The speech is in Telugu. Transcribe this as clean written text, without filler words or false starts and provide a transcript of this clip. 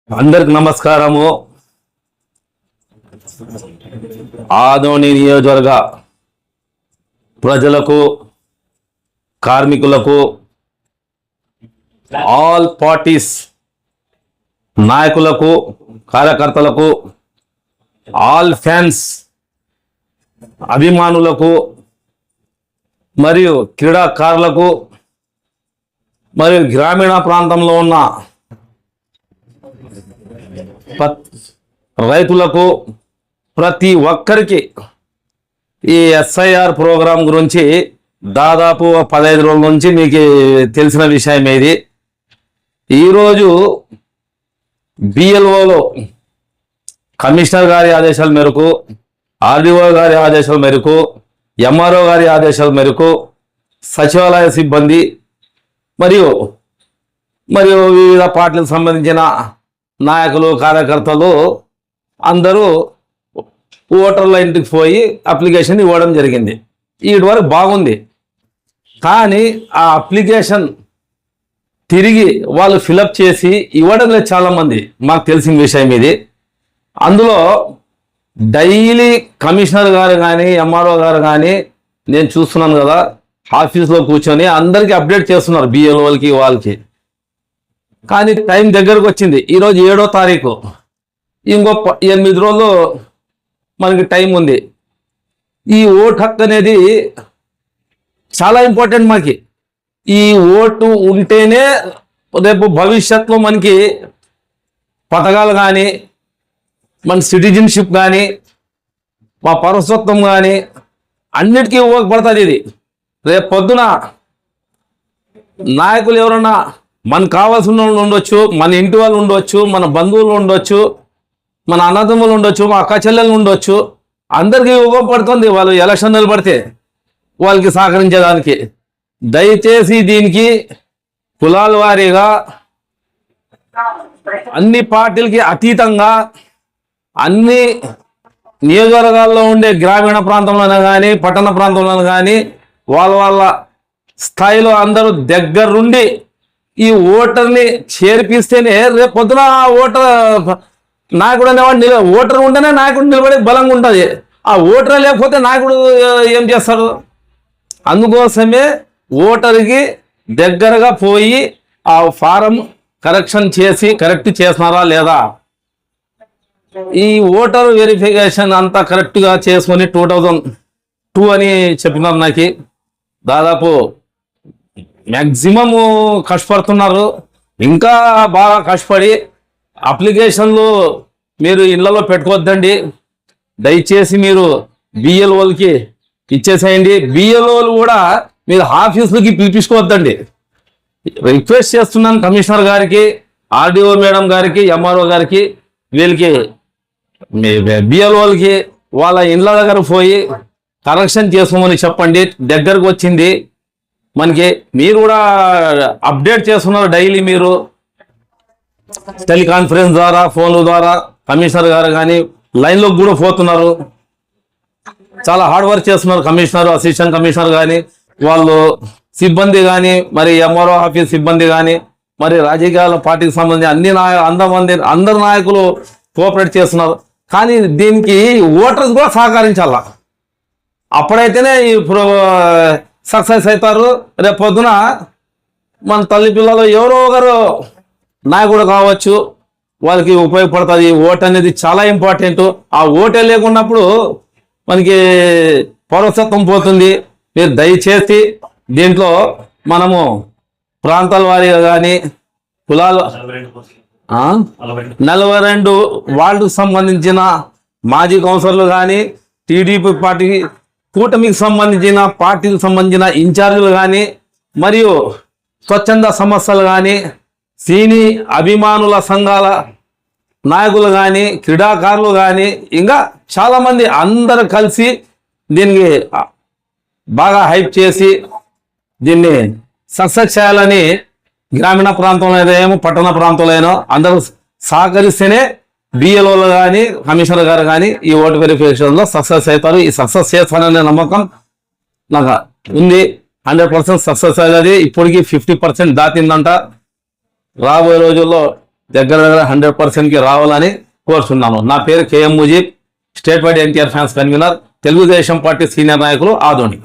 అందరికి నమస్కారము. ఆదోని నియోజకవర్గ ప్రజలకు, కార్మికులకు, ఆల్ పార్టీస్ నాయకులకు, కార్యకర్తలకు, ఆల్ ఫ్యాన్స్ అభిమానులకు మరియు క్రీడాకారులకు మరియు గ్రామీణ ప్రాంతంలో ఉన్న రైతులకు ప్రతి ఒక్కరికి ఈ ఎస్ఐఆర్ ప్రోగ్రాం గురించి దాదాపు 15 రోజుల నుంచి మీకు తెలిసిన విషయం ఇది. ఈరోజు బిఎల్ఓలో కమిషనర్ గారి ఆదేశాల మేరకు, ఆర్డీఓ గారి ఆదేశాల మేరకు, ఎంఆర్ఓ గారి ఆదేశాల మేరకు సచివాలయ సిబ్బంది మరియు వివిధ పార్టీలకు సంబంధించిన నాయకులు, కార్యకర్తలు అందరూ ఓటర్ల ఇంటికి పోయి అప్లికేషన్ ఇవ్వడం జరిగింది. వీటి వరకు బాగుంది. కానీ ఆ అప్లికేషన్ తిరిగి వాళ్ళు ఫిలప్ చేసి ఇవ్వడం లేదు చాలామంది. మాకు తెలిసిన విషయం ఇది. అందులో డైలీ కమిషనర్ గారు కానీ, ఎంఆర్ఓ గారు కానీ నేను చూస్తున్నాను కదా, ఆఫీస్లో కూర్చొని అందరికీ అప్డేట్ చేస్తున్నారు, బిఎల్ఓలకి వాళ్ళకి. కానీ టైం దగ్గరకు వచ్చింది. ఈరోజు 7వ తారీఖు, ఇంకో 8 రోజులు మనకి టైం ఉంది. ఈ ఓటు హక్కు అనేది చాలా ఇంపార్టెంట్ మనకి. ఈ ఓటు ఉంటేనే రేపు భవిష్యత్తులో మనకి పథకాలు కానీ, మన సిటిజన్షిప్ కానీ, మా పౌరసత్వం కానీ అన్నిటికీ ఉపయోగపడుతుంది ఇది. రేపు పొద్దున నాయకులు ఎవరన్నా మనకు కావాల్సిన వాళ్ళు ఉండొచ్చు, మన ఇంటి వాళ్ళు ఉండొచ్చు, మన బంధువులు ఉండొచ్చు, మన అన్నదమ్ములు ఉండొచ్చు, మా అక్క చెల్లెలు ఉండొచ్చు. అందరికీ ఉపయోగపడుతుంది వాళ్ళు ఎలక్షన్ నిలబడితే వాళ్ళకి సహకరించేదానికి. దయచేసి దీనికి కులాల వారీగా అన్ని పార్టీలకి అతీతంగా అన్ని నియోజకవర్గాల్లో ఉండే గ్రామీణ ప్రాంతంలోనే కానీ, పట్టణ ప్రాంతంలోనే కానీ వాళ్ళ స్థాయిలో అందరూ దగ్గరుండి ఈ ఓటర్ని చేర్పిస్తేనే రేపు పొద్దున ఓటర్ నాయకుడు అనేవాడు ఓటర్ ఉంటేనే నాయకుడు నిలబడే బలంగా ఉంటుంది. ఆ ఓటర్ లేకపోతే నాయకుడు ఏం చేస్తారు? అందుకోసమే ఓటర్కి దగ్గరగా పోయి ఆ ఫారం కరెక్షన్ చేసి కరెక్ట్ చేస్తున్నారా లేదా, ఈ ఓటర్ వెరిఫికేషన్ అంతా కరెక్ట్గా చేసుకొని 2002 అని చెప్పినారు. నాకు దాదాపు మ్యాక్సిమము కష్టపడుతున్నారు. ఇంకా బాగా కష్టపడి అప్లికేషన్లు మీరు ఇళ్లలో పెట్టుకోవద్దండి. దయచేసి మీరు బిఎల్ఓలకి ఇచ్చేసేయండి. బిఎల్ఓలు కూడా మీరు ఆఫీసులకి పిలిపించుకోవద్దండి. రిక్వెస్ట్ చేస్తున్నాను కమిషనర్ గారికి, ఆర్డీఓ మేడం గారికి, ఎంఆర్ఓ గారికి, వీళ్ళకి బిఎల్ఓలకి వాళ్ళ ఇళ్ళ దగ్గర పోయి కరెక్షన్ చేసుకోమని చెప్పండి. దగ్గరకు వచ్చింది మనకి. మీరు కూడా అప్డేట్ చేస్తున్నారు డైలీ. మీరు టెలికాన్ఫరెన్స్ ద్వారా, ఫోన్ల ద్వారా కమిషనర్ గారు కానీ లైన్లోకి కూడా పోతున్నారు. చాలా హార్డ్ వర్క్ చేస్తున్నారు కమిషనర్, అసిస్టెంట్ కమిషనర్ కానీ, వాళ్ళు సిబ్బంది కానీ, మరి ఎంఆర్ఓ ఆఫీస్ సిబ్బంది కానీ, మరి రాజకీయాల పార్టీకి సంబంధించి అందరు నాయకులు కోఆపరేట్ చేస్తున్నారు. కానీ దీనికి ఓటర్స్ కూడా సహకరించాల. అప్పుడైతేనే సక్సెస్ అవుతారు. రేపు పొద్దున మన తల్లి పిల్లలు ఎవరో ఒకరు నాయకుడు కావచ్చు, వాళ్ళకి ఉపయోగపడుతుంది. ఓటు అనేది చాలా ఇంపార్టెంట్. ఆ ఓటే లేకున్నప్పుడు మనకి పౌరసత్వం పోతుంది. మీరు దయచేసి దీంట్లో మనము ప్రాంతాల వారీగా కానీ, కులాలు 42 వార్డుకు సంబంధించిన మాజీ కౌన్సిలర్లు కానీ, టీడీపీ పార్టీ కూటమికి సంబంధించిన పార్టీకి సంబంధించిన ఇన్ఛార్జీలు కానీ, మరియు స్వచ్ఛంద సంస్థలు కానీ, సినీ అభిమానుల సంఘాల నాయకులు కానీ, క్రీడాకారులు కానీ, ఇంకా చాలామంది అందరూ కలిసి దీనికి బాగా హైప్ చేసి దీన్ని సక్సెస్ చేయాలని గ్రామీణ ప్రాంతంలో ఏమో పట్టణ ప్రాంతంలో అందరూ సహకరిస్తేనే బిఎల్ఓలు కానీ, కమిషనర్ గారు కానీ ఈ ఓటు వెరిఫికేషన్లో సక్సెస్ అవుతారు. ఈ సక్సెస్ చేస్తాననే నమ్మకం నాకు ఉంది. 100% సక్సెస్ అయ్యేది. ఇప్పటికీ 50% దాటిందంట. రాబోయే రోజుల్లో దగ్గర 100%కి రావాలని కోరుతున్నాను. నా పేరు K M Mujeeb, state wide NTR fans convenor, Telugu Desam party senior నాయకులు ఆదోని.